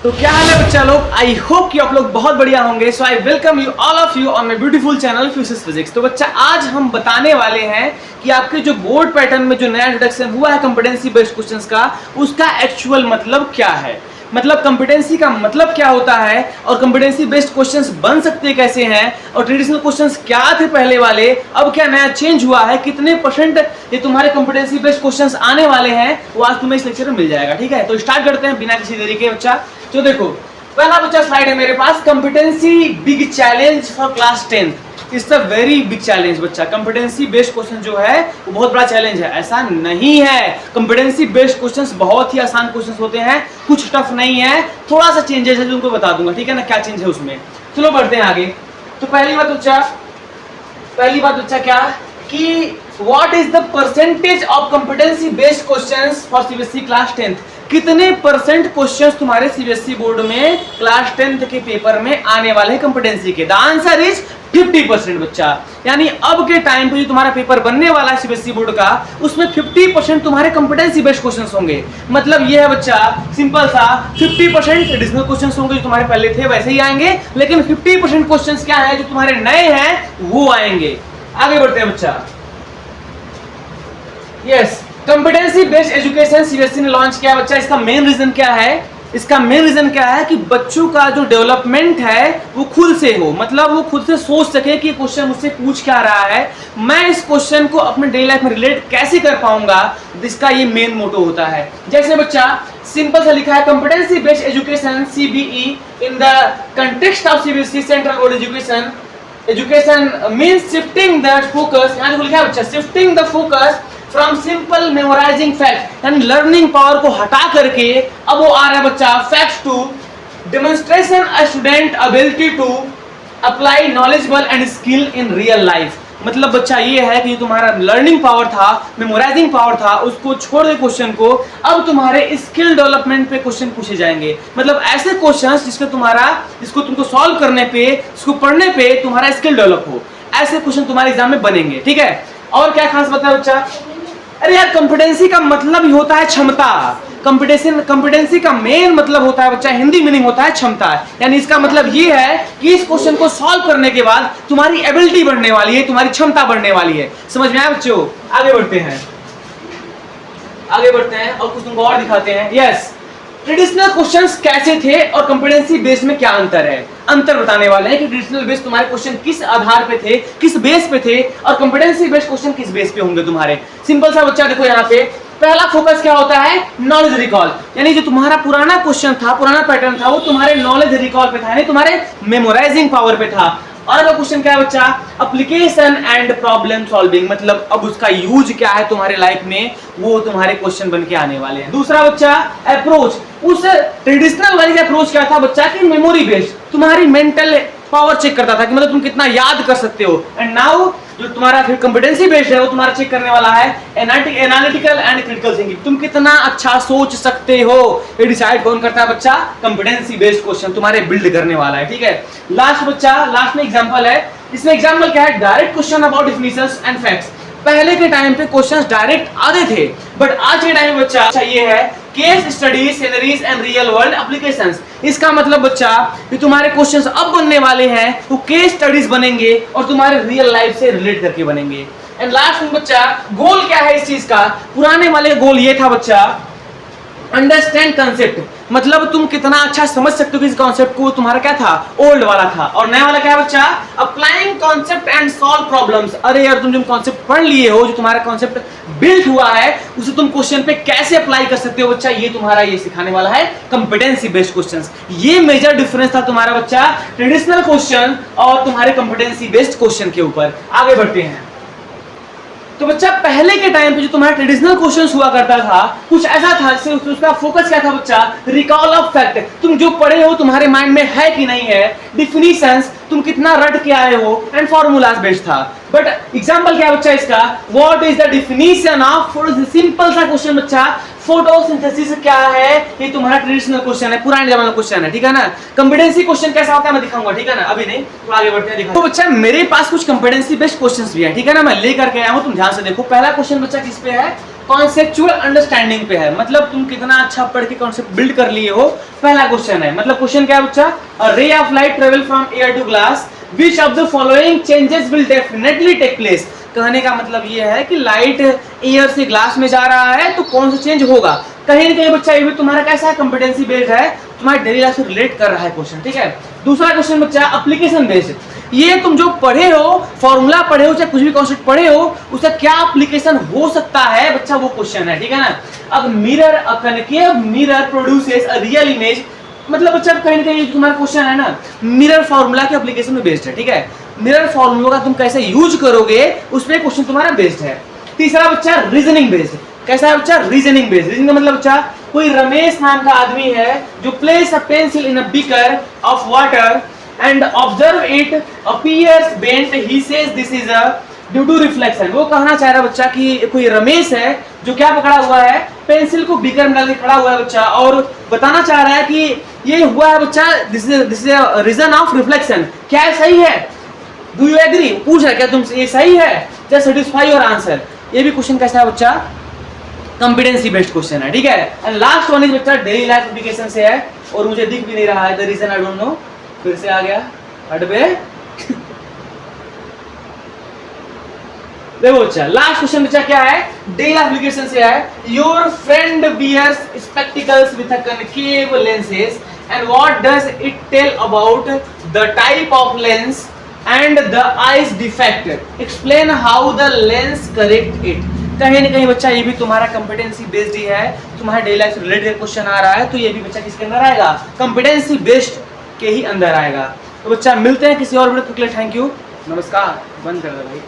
तो क्या हाल है बच्चा लोग, आई होप कि आप लोग बहुत बढ़िया होंगे। So I welcome you all of you on my beautiful channel futures physics. तो बच्चा आज हम बताने वाले हैं कि आपके जो बोर्ड पैटर्न में जो नया इंट्रोडक्शन हुआ है कॉम्पिटेंसी बेस्ड क्वेश्चंस का, उसका एक्चुअल मतलब क्या है, मतलब कॉम्पिटेंसी का मतलब क्या होता है और कॉम्पिटेंसी बेस्ड क्वेश्चंस बन सकते कैसे हैं, और ट्रेडिशनल क्वेश्चंस क्या थे पहले वाले, अब क्या नया चेंज हुआ है, कितने परसेंट ये तुम्हारे कॉम्पिटेंसी बेस्ड क्वेश्चंस आने वाले हैं, वो आज तुम्हें इस लेक्चर में मिल जाएगा। ठीक है, तो स्टार्ट करते हैं बिना किसी देरी के बच्चा। तो देखो पहला बच्चा स्लाइड है मेरे पास, competency big challenge for class 10th। It's a very big challenge बच्चा। कॉम्पिटेंसी बेस्ड क्वेश्चन जो है वो बहुत बड़ा चैलेंज है, ऐसा नहीं है। कॉम्पिटेंसी बेस्ड क्वेश्चंस बहुत ही आसान क्वेश्चंस होते हैं, कुछ टफ नहीं है, थोड़ा सा चेंजेस है जो तुमको बता दूंगा। ठीक है ना, क्या चेंज है उसमें। चलो बढ़ते हैं आगे। तो पहली बात बच्चा क्या कि what is the percentage of competency based questions for CBSE class 10th। कितने परसेंट क्वेश्चंस तुम्हारे सीबीएसई बोर्ड में क्लास 10th के पेपर में आने वाले हैं कॉम्पिटेंसी के। द आंसर इज 50% बच्चा। यानी अब के टाइम पे जो तुम्हारा पेपर बनने वाला है सीबीएसई बोर्ड का, उसमें 50% तुम्हारे कॉम्पिटेंसी बेस्ड क्वेश्चंस होंगे। मतलब ये है बच्चा सिंपल सा, 50% ट्रेडिशनल क्वेश्चंस होंगे जो तुम्हारे पहले थे वैसे ही आएंगे, लेकिन 50% क्वेश्चंस क्या है जो तुम्हारे नए हैं वो आएंगे। आगे बढ़ते हैं बच्चा। Yes, competency based education CBSE ने लॉन्च किया बच्चा। इसका मेन रीजन क्या है? इसका मेन रीजन क्या है कि बच्चों का जो डेवलपमेंट है वो खुद से हो, मतलब वो खुद से सोच सके कि क्वेश्चन मुझसे पूछ क्या रहा है, मैं इस क्वेश्चन को अपने डेली लाइफ में रिलेट कैसे कर पाऊंगा। इसका ये मेन मोटो होता है। जैसे बच्चा सिंपल सा लिखा है, competency based education CBE in the context of CBSE central board education means shifting the focus. यहां देखो लिखा है बच्चा, shifting the focus from simple memorising fact, यानी लर्निंग पावर को हटा करके अब वो आ रहा है बच्चा facts to demonstration a student ability to apply knowledgeable and skill in real life. मतलब बच्चा ये है कि तुम्हारा लर्निंग पावर था, मेमोराइजिंग पावर था, उसको छोड़ दे क्वेश्चन को, अब तुम्हारे स्किल डेवलपमेंट पे क्वेश्चन पूछे जाएंगे। मतलब ऐसे क्वेश्चंस जिसको तुमको सॉल्व करने पे, इसको पढ़ने पे तुम्हारा स्किल डेवलप हो, ऐसे क्वेश्चन तुम्हारे एग्जाम में बनेंगे। ठीक है, और क्या खास बात है बच्चा? अरे यार, कॉम्पिटेंसी का मतलब ही होता है क्षमता। कॉम्पिटेंसी का मेन मतलब होता है बच्चा, हिंदी मीनिंग होता है क्षमता। यानी इसका मतलब ये है कि इस क्वेश्चन को सॉल्व करने के बाद तुम्हारी एबिलिटी बढ़ने वाली है, तुम्हारी क्षमता बढ़ने वाली है। समझ में आया बच्चों? आगे बढ़ते हैं और कुछ तुमको और दिखाते हैं। यस, ट्रेडिशनल क्वेश्चंस कैसे थे और कॉम्पिटेंसी बेस्ड में क्या अंतर है, अंतर बताने वाले हैं कि ट्रेडिशनल बेस्ड तुम्हारे क्वेश्चन किस आधार पे थे, किस बेस पे थे, और कॉम्पिटेंसी बेस्ड क्वेश्चन किस बेस पे होंगे तुम्हारे। सिंपल सा बच्चा देखो, यहाँ पे पहला फोकस क्या होता है? Knowledge recall. यानी जो तुम्हारा पुराना क्वेश्चन था, पुराना पैटर्न था, वो तुम्हारे नॉलेज रिकॉल पे था, यानी तुम्हारे मेमोराइजिंग पावर पे था। और अगला क्वेश्चन क्या है बच्चा? Application and problem solving. मतलब अब उसका यूज क्या है तुम्हारे लाइफ में, वो तुम्हारे क्वेश्चन बन के आने वाले हैं। दूसरा बच्चा अप्रोच। उस ट्रेडिशनल वाली का अप्रोच क्या था बच्चा कि मेमोरी बेस्ड, तुम्हारी मेंटल पावर चेक करता था कि मतलब तुम कितना याद कर सकते हो। एंड नाउ जो तुम्हारा फिर कॉम्पिटेंसी बेस्ड है वो तुम्हारा चेक करने वाला है एनालिटिकल एंड क्रिटिकल थिंकिंग, तुम कितना अच्छा सोच सकते हो। ये डिसाइड कौन करता है बच्चा? कॉम्पिटेंसी बेस्ड क्वेश्चन तुम्हारे बिल्ड करने वाला है। ठीक है, लास्ट बच्चा, लास्ट में एग्जांपल है। इसमें एग्जांपल क्या है? Direct question about definitions and facts. पहले के टाइम पे क्वेश्चंस डायरेक्ट आते थे, बट आज के टाइम में बच्चा ये है case studies, sceneries and real world applications. इसका मतलब बच्चा कि तुम्हारे क्वेश्चंस अब बनने वाले हैं वो केस स्टडीज बनेंगे और तुम्हारे रियल लाइफ से रिलेट करके बनेंगे। एंड लास्ट में बच्चा गोल क्या है इस चीज का? पुराने वाले गोल ये था बच्चा, अंडरस्टैंड कंसेप्ट, मतलब तुम कितना अच्छा समझ सकते हो कि इस कॉन्सेप्ट को। तुम्हारा क्या था? ओल्ड वाला था। और नया वाला क्या है बच्चा? Applying concept and solve problems. अरे यार, तुम जो कॉन्सेप्ट पढ़ लिए हो, जो तुम्हारा कॉन्सेप्ट बिल्ड हुआ है, उसे तुम क्वेश्चन पे कैसे अप्लाई कर सकते हो बच्चा, ये तुम्हारा ये सिखाने वाला है कॉम्पिटेंसी बेस्ड क्वेश्चंस। ये मेजर डिफरेंस था तुम्हारा बच्चा ट्रेडिशनल क्वेश्चन और तुम्हारे कॉम्पिटेंसी बेस्ड क्वेश्चन के ऊपर। आगे बढ़ते हैं। तो बच्चा पहले के टाइम पे जो तुम्हारा ट्रेडिशनल क्वेश्चंस हुआ करता था, कुछ ऐसा था जिससे उसका फोकस क्या था बच्चा? रिकॉल ऑफ फैक्ट, तुम जो पढ़े हो तुम्हारे माइंड में है कि नहीं है, डिफिनीशंस तुम कितना रट के आए हो, एंड फॉर्मूलाज बेस्ड था। बट एग्जांपल क्या है बच्चा इसका? What is the definition of, simple सा क्वेश्चन बच्चा, फोटोसिंथेसिस क्या है? ये तुम्हारा ट्रेडिशनल क्वेश्चन है, पुराने जमाने क्वेश्चन है। ठीक है ना। कॉम्पिटेंसी क्वेश्चन कैसा होता है मैं दिखाऊंगा। ठीक है ना, अभी नहीं तो आगे बढ़ते हैं दिखाऊंगा। तो बच्चा मेरे पास कुछ कॉम्पिटेंसी बेस्ड क्वेश्चंस भी है। ठीक है ना, मैं लेकर के आया हूं, तुम ध्यान से देखो। पहला क्वेश्चन बच्चा किस पे है? कॉन्सेप्चुअल अंडरस्टैंडिंग पे है, मतलब तुम कितना अच्छा पढ़ के कॉन्सेप्ट बिल्ड कर लिए हो, पहला क्वेश्चन है। मतलब क्वेश्चन क्या है बच्चा, a ray of light travel from air to glass, which of the following changes will definitely take place. कहने का मतलब ये है कि लाइट एयर से ग्लास में जा रहा है तो कौन सा चेंज होगा। कहीं ना कहीं बच्चा ये भी तुम्हारा कैसा है, कॉम्पिटेंसी बेस्ड है, तुम्हारे डेली लाइफ से रिलेट कर रहा है क्वेश्चन, ठीक है। दूसरा क्वेश्चन बच्चा एप्लीकेशन बेस्ड, ये तुम जो पढ़े हो, फॉर्मूला पढ़े हो, चाहे कुछ भी कॉन्सेप्ट पढ़े हो, उसका क्या एप्लीकेशन हो सकता है बच्चा, वो क्वेश्चन है, ठीक है ना। अब mirror, concave mirror produces a real image, मतलब बच्चा कहीं ना कहीं तुम्हारा क्वेश्चन है ना, मिरर फॉर्मूला के एप्लीकेशन में बेस्ड है, ठीक है। मिरर फॉर्मूला का तुम कैसे यूज करोगे उस पर क्वेश्चन तुम्हारा बेस्ड है। तीसरा बच्चा रीजनिंग बेस्ड, कैसा है बच्चा, रीजनिंग बेस्ड। रीजनिंग का मतलब बच्चा, कोई रमेश नाम का आदमी है जो place a pencil in a beaker of water and observe it appears bent, he says this is a due to reflection. वो कहना चाह रहा है बच्चा कि कोई रमेश है जो क्या पकड़ा हुआ है, पेंसिल को बीकर में डाल के खड़ा हुआ है बच्चा, और बताना चाह रहा है कि ये हुआ है बच्चा, this is reason of reflection. क्या सही है, डू यू एग्री, पूछ रहा है क्या तुम, ये सही है, जस्ट सेटिस्फाई योर आंसर। ये भी क्वेश्चन कैसा है बच्चा, कॉम्पिटेंसी बेस्ड क्वेश्चन है, ठीक है। एंड लास्ट वन इज बच्चा डेली लाइफ एप्लीकेशन से है, और मुझे दिख भी नहीं रहा है, the reason I don't know, फिर से आ गया हट पे। देखो बच्चा, लास्ट क्वेश्चन बच्चा क्या है, डेली एप्लीकेशन से है। Your friend wears spectacles with a concave lenses and what does it tell about the type of lens and the eyes defect, explain how the lens correct it. कहीं ना कहीं बच्चा ये भी तुम्हारा कॉम्पिटेंसी बेस्ड ही है, तुम्हारे डेली लाइफ से रिलेटेड क्वेश्चन आ रहा है, तो ये भी बच्चा किसके अंदर आएगा, कॉम्पिटेंसी बेस्ड के ही अंदर आएगा। तो बच्चा मिलते हैं किसी और वीडियो के लिए, थैंक यू, नमस्कार, बंद कर दो भाई।